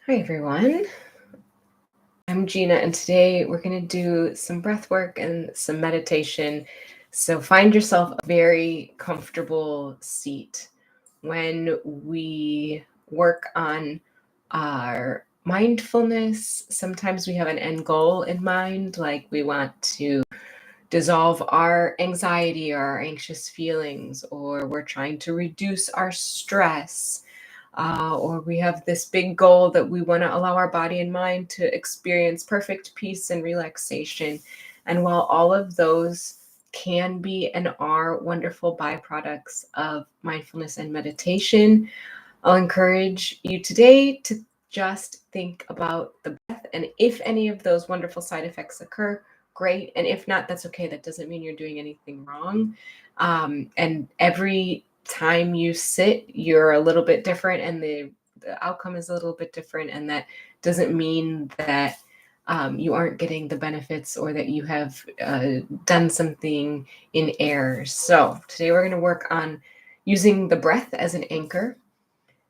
Hi everyone, I'm Gina, and today we're going to do some breath work and some meditation. So find yourself a very comfortable seat. When we work on our mindfulness, sometimes we have an end goal in mind, like we want to dissolve our anxiety or our anxious feelings, or we're trying to reduce our stress. Or we have this big goal that we want to allow our body and mind to experience perfect peace and relaxation. And while all of those can be and are wonderful byproducts of mindfulness and meditation, I'll encourage you today to just think about the breath. And if any of those wonderful side effects occur, great. And if not, that's okay. That doesn't mean you're doing anything wrong. And every time you sit, you're a little bit different, and the outcome is a little bit different. And that doesn't mean that you aren't getting the benefits or that you have done something in error. So today we're going to work on using the breath as an anchor.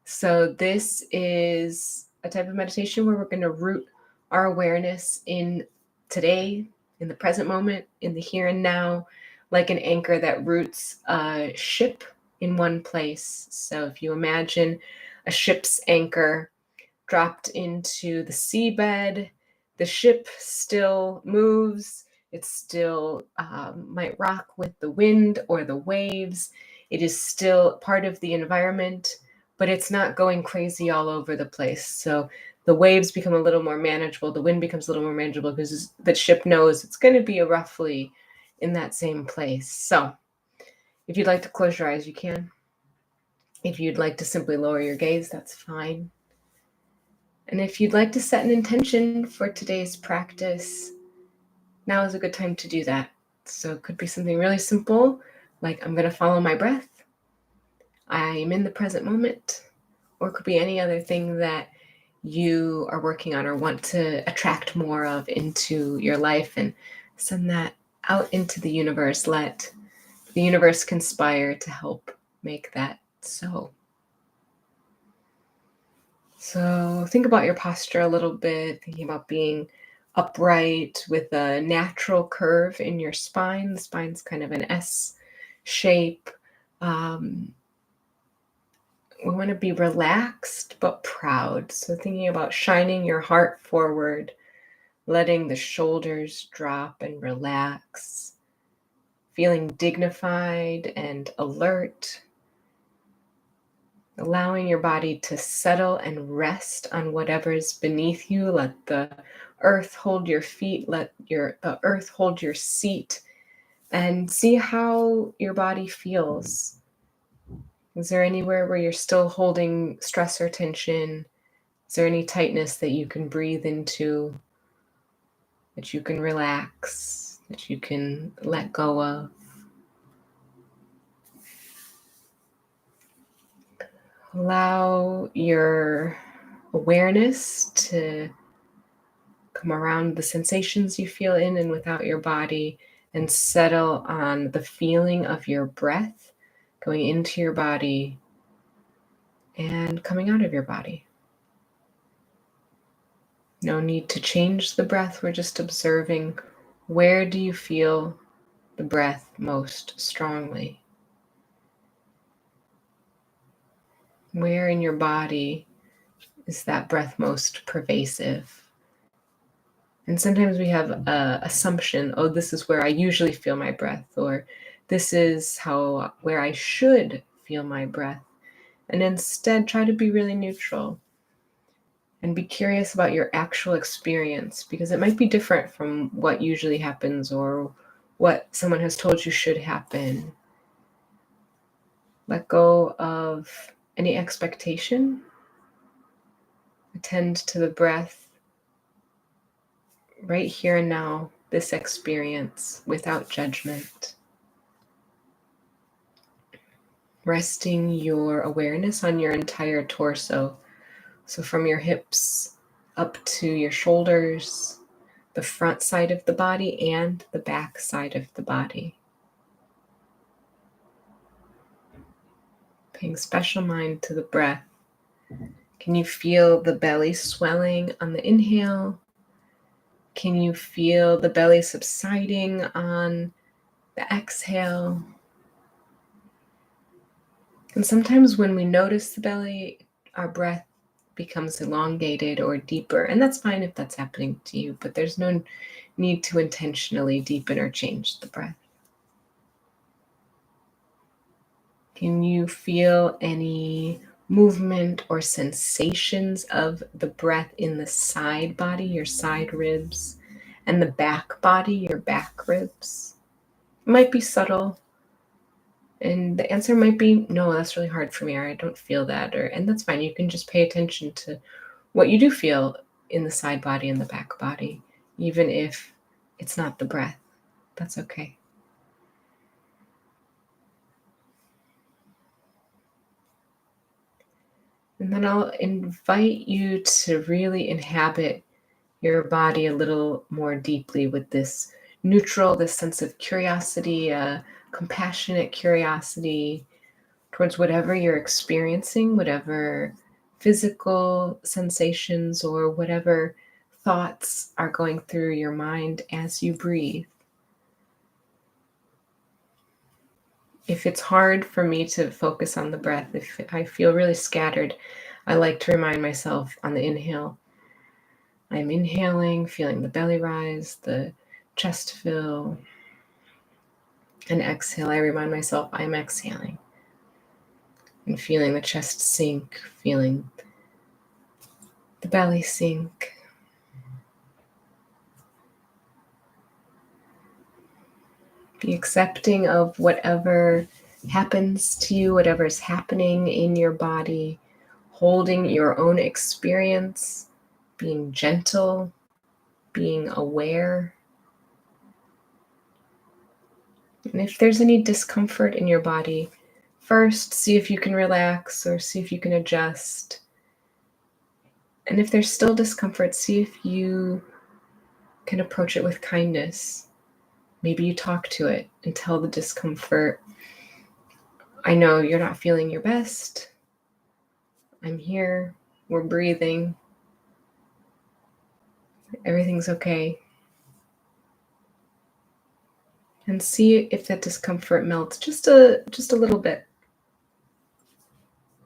So this is a type of meditation where we're going to root our awareness in today, in the present moment, in the here and now, like an anchor that roots a ship in one place. So if you imagine a ship's anchor dropped into the seabed, the ship still moves. It still might rock with the wind or the waves. It is still part of the environment, but it's not going crazy all over the place. So the waves become a little more manageable. The wind becomes a little more manageable because the ship knows it's going to be roughly in that same place. So if you'd like to close your eyes, you can. If you'd like to simply lower your gaze, that's fine. And if you'd like to set an intention for today's practice, now is a good time to do that. So it could be something really simple, like I'm going to follow my breath. I'm in the present moment. Or it could be any other thing that you are working on or want to attract more of into your life, and send that out into the universe. Let the universe conspire to help make that so. So think about your posture a little bit, thinking about being upright with a natural curve in your spine. The spine's kind of an S shape. We want to be relaxed but proud. So thinking about shining your heart forward, letting the shoulders drop and relax, feeling dignified and alert, allowing your body to settle and rest on whatever's beneath you. Let the earth hold your feet, let the earth hold your seat, and see how your body feels. Is there anywhere where you're still holding stress or tension? Is there any tightness that you can breathe into, that you can relax, that you can let go of? Allow your awareness to come around the sensations you feel in and without your body, and settle on the feeling of your breath going into your body and coming out of your body. No need to change the breath. We're just observing, where do you feel the breath most strongly? Where in your body is that breath most pervasive? And sometimes we have an assumption, oh, this is where I usually feel my breath, or this is where I should feel my breath. And instead, try to be really neutral and be curious about your actual experience, because it might be different from what usually happens or what someone has told you should happen. Let go of any expectation. Attend to the breath right here and now, this experience, without judgment. Resting your awareness on your entire torso. So from your hips up to your shoulders, the front side of the body and the back side of the body. Paying special mind to the breath Can you feel the belly swelling on the inhale? Can you feel the belly subsiding on the exhale? And sometimes when we notice the belly, our breath becomes elongated or deeper. And that's fine if that's happening to you, but there's no need to intentionally deepen or change the breath. Can you feel any movement or sensations of the breath in the side body, your side ribs, and the back body, your back ribs? It might be subtle. And the answer might be, no, that's really hard for me, or I don't feel that, and that's fine. You can just pay attention to what you do feel in the side body and the back body, even if it's not the breath. That's okay. And then I'll invite you to really inhabit your body a little more deeply with this neutral, this sense of curiosity, compassionate curiosity towards whatever you're experiencing, whatever physical sensations or whatever thoughts are going through your mind as you breathe. If it's hard for me to focus on the breath, if I feel really scattered, I like to remind myself on the inhale, I'm inhaling, feeling the belly rise, the chest fill, and exhale, I remind myself I'm exhaling and feeling the chest sink, feeling the belly sink. Be accepting of whatever happens to you, whatever is happening in your body, holding your own experience, being gentle, being aware. And if there's any discomfort in your body, first see if you can relax or see if you can adjust. And if there's still discomfort, see if you can approach it with kindness. Maybe you talk to it and tell the discomfort, I know you're not feeling your best. I'm here. We're breathing. Everything's okay. And see if that discomfort melts just a little bit.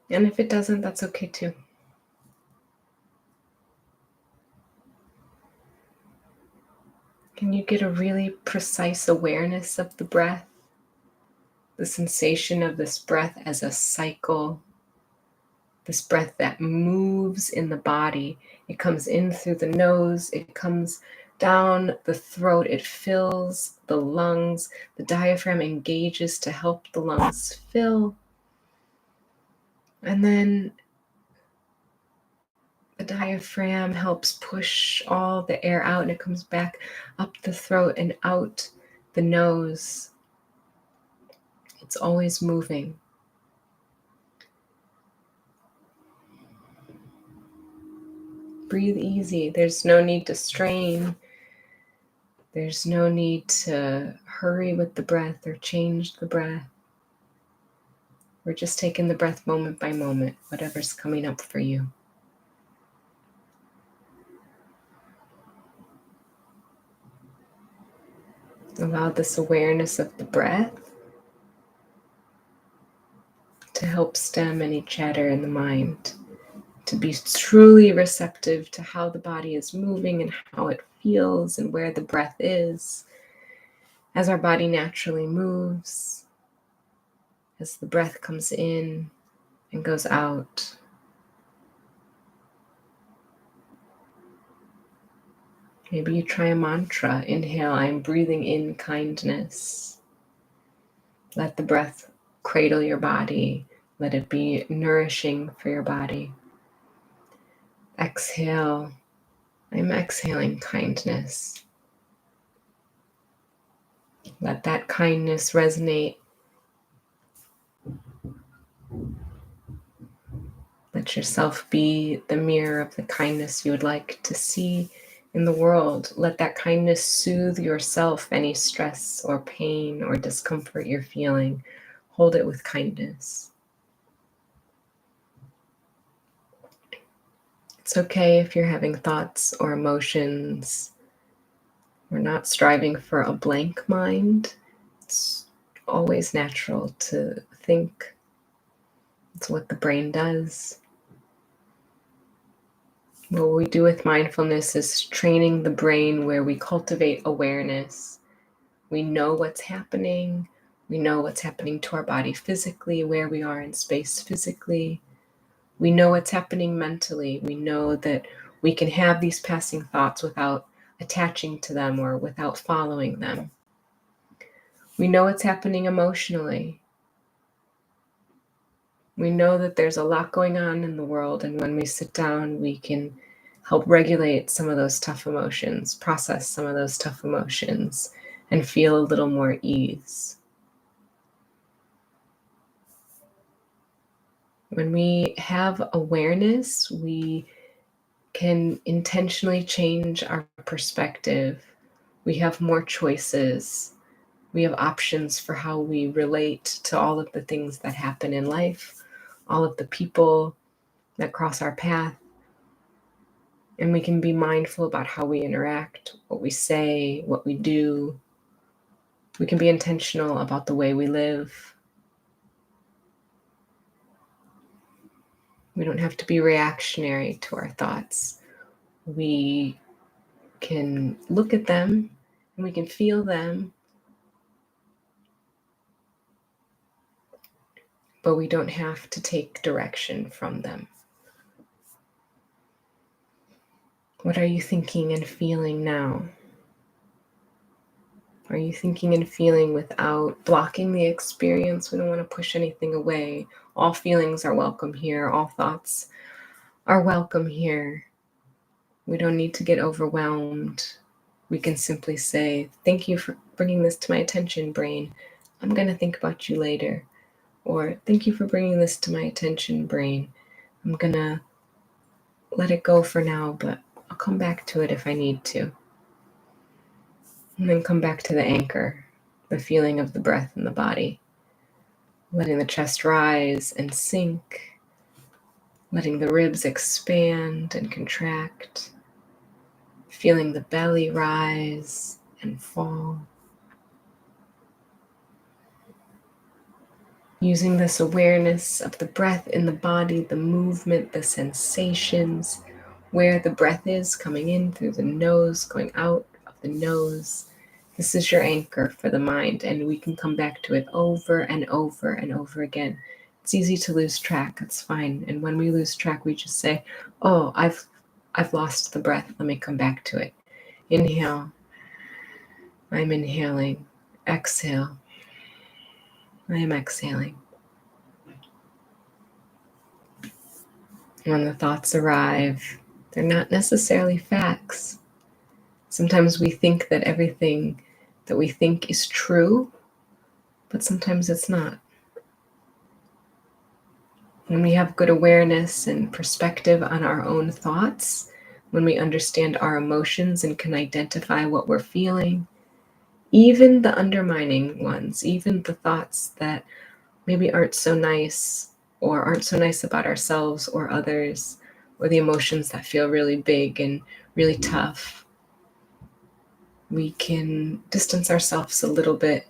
And if it doesn't, that's okay too. Can you get a really precise awareness of the breath? The sensation of this breath as a cycle, this breath that moves in the body. It comes in through the nose, it comes down the throat, it fills the lungs, the diaphragm engages to help the lungs fill. And then the diaphragm helps push all the air out, and it comes back up the throat and out the nose. It's always moving. Breathe easy. There's no need to strain. There's no need to hurry with the breath or change the breath. We're just taking the breath moment by moment, whatever's coming up for you. Allow this awareness of the breath to help stem any chatter in the mind, to be truly receptive to how the body is moving and how it feels and where the breath is as our body naturally moves, as the breath comes in and goes out. Maybe you try a mantra. Inhale, I'm breathing in kindness. Let the breath cradle your body. Let it be nourishing for your body. Exhale, I'm exhaling kindness. Let that kindness resonate. Let yourself be the mirror of the kindness you would like to see in the world. Let that kindness soothe yourself, any stress or pain or discomfort you're feeling. Hold it with kindness. It's okay if you're having thoughts or emotions. We're not striving for a blank mind. It's always natural to think. It's what the brain does. What we do with mindfulness is training the brain where we cultivate awareness. We know what's happening. We know what's happening to our body physically, where we are in space physically. We know what's happening mentally. We know that we can have these passing thoughts without attaching to them or without following them. We know what's happening emotionally. We know that there's a lot going on in the world, and when we sit down, we can help regulate some of those tough emotions, process some of those tough emotions, and feel a little more ease. When we have awareness, we can intentionally change our perspective. We have more choices. We have options for how we relate to all of the things that happen in life, all of the people that cross our path. And we can be mindful about how we interact, what we say, what we do. We can be intentional about the way we live. We don't have to be reactionary to our thoughts. We can look at them and we can feel them, but we don't have to take direction from them. What are you thinking and feeling now? Are you thinking and feeling without blocking the experience? We don't want to push anything away. All feelings are welcome here. All thoughts are welcome here. We don't need to get overwhelmed. We can simply say, thank you for bringing this to my attention, brain. I'm going to think about you later. Or thank you for bringing this to my attention, brain. I'm going to let it go for now, but I'll come back to it if I need to. And then come back to the anchor, the feeling of the breath in the body. Letting the chest rise and sink. Letting the ribs expand and contract. Feeling the belly rise and fall. Using this awareness of the breath in the body, the movement, the sensations, where the breath is coming in through the nose, going out of the nose. This is your anchor for the mind, and we can come back to it over and over and over again. It's easy to lose track. It's fine. And when we lose track, we just say, oh, I've lost the breath. Let me come back to it. Inhale. I'm inhaling. Exhale. I am exhaling. When the thoughts arrive, they're not necessarily facts. Sometimes we think that everything that we think is true, but sometimes it's not. When we have good awareness and perspective on our own thoughts, when we understand our emotions and can identify what we're feeling, even the undermining ones, even the thoughts that maybe aren't so nice or aren't so nice about ourselves or others, or the emotions that feel really big and really tough, we can distance ourselves a little bit.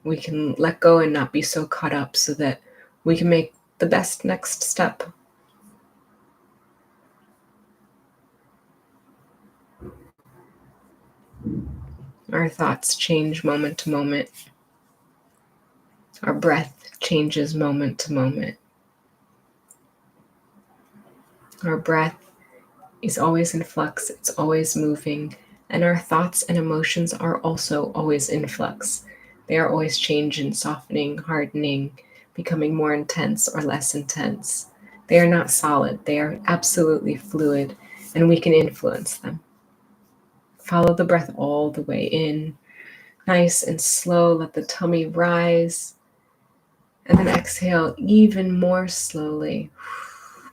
We can let go and not be so caught up so that we can make the best next step. Our thoughts change moment to moment. Our breath changes moment to moment. Our breath is always in flux, it's always moving, and our thoughts and emotions are also always in flux. They are always changing, softening, hardening, becoming more intense or less intense. They are not solid, they are absolutely fluid, and we can influence them. Follow the breath all the way in, nice and slow, let the tummy rise, and then exhale even more slowly,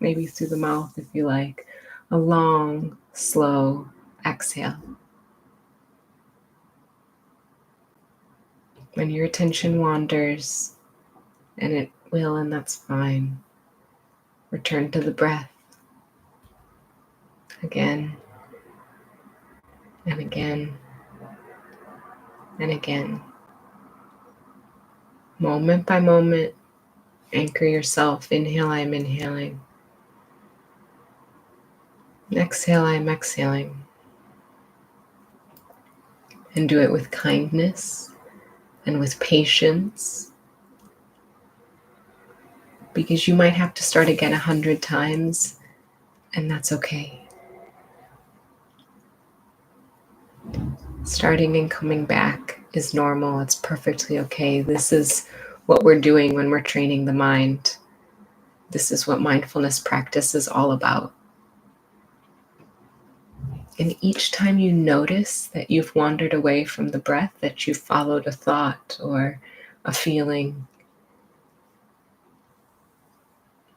maybe through the mouth if you like. A long, slow exhale. When your attention wanders, and it will, and that's fine, return to the breath. again and again and again. Moment by moment, anchor yourself. Inhale, I'm inhaling. Exhale, I'm exhaling. And do it with kindness and with patience, because you might have to start again 100 times, and that's okay. Starting and coming back is normal. It's perfectly okay. This is what we're doing when we're training the mind. This is what mindfulness practice is all about. And each time you notice that you've wandered away from the breath, that you've followed a thought or a feeling,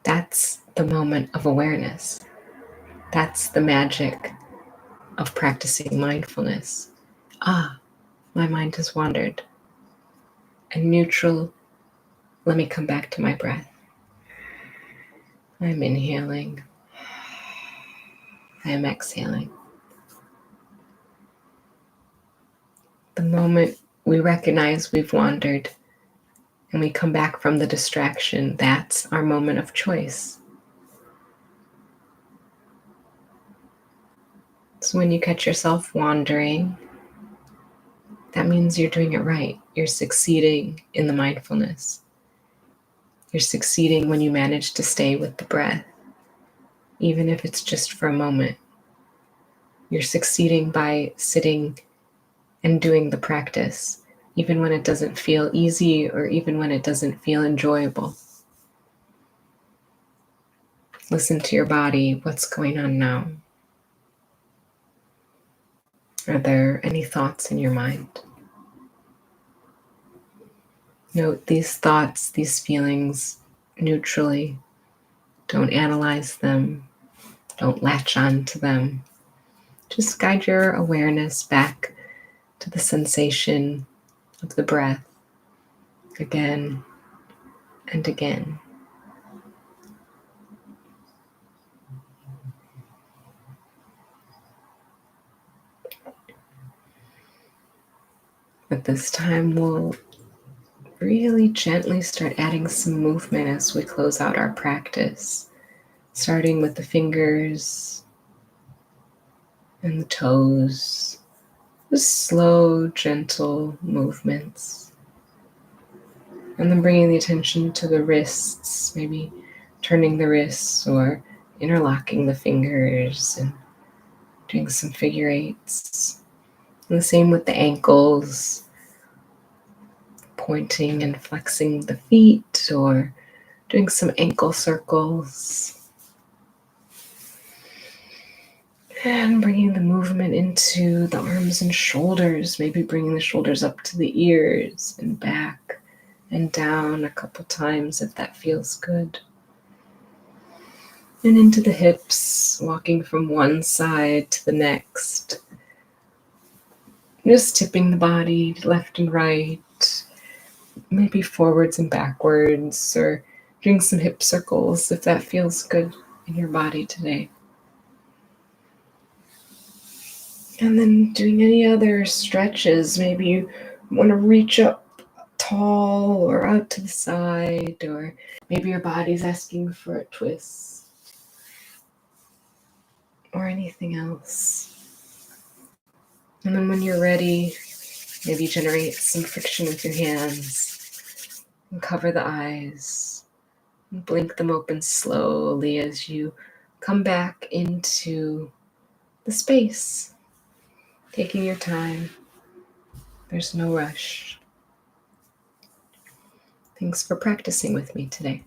that's the moment of awareness. That's the magic of practicing mindfulness. My mind has wandered. And neutral, let me come back to my breath. I'm inhaling. I am exhaling. The moment we recognize we've wandered and we come back from the distraction, that's our moment of choice. So when you catch yourself wandering, that means you're doing it right. You're succeeding in the mindfulness. You're succeeding when you manage to stay with the breath, even if it's just for a moment. You're succeeding by sitting and doing the practice, even when it doesn't feel easy or even when it doesn't feel enjoyable. Listen to your body. What's going on now? Are there any thoughts in your mind? Note these thoughts, these feelings neutrally. Don't analyze them. Don't latch on to them. Just guide your awareness back to the sensation of the breath again and again. At this time, we'll really gently start adding some movement as we close out our practice, starting with the fingers and the toes. Just slow, gentle movements. And then bringing the attention to the wrists, maybe turning the wrists or interlocking the fingers and doing some figure eights. And the same with the ankles, pointing and flexing the feet or doing some ankle circles. And bringing the movement into the arms and shoulders, maybe bringing the shoulders up to the ears and back and down a couple times if that feels good. And into the hips, walking from one side to the next. Just tipping the body left and right, maybe forwards and backwards, or doing some hip circles if that feels good in your body today. And then doing any other stretches. Maybe you want to reach up tall or out to the side, or maybe your body's asking for a twist, or anything else. And then when you're ready, maybe generate some friction with your hands and cover the eyes and blink them open slowly as you come back into the space. Taking your time. There's no rush. Thanks for practicing with me today.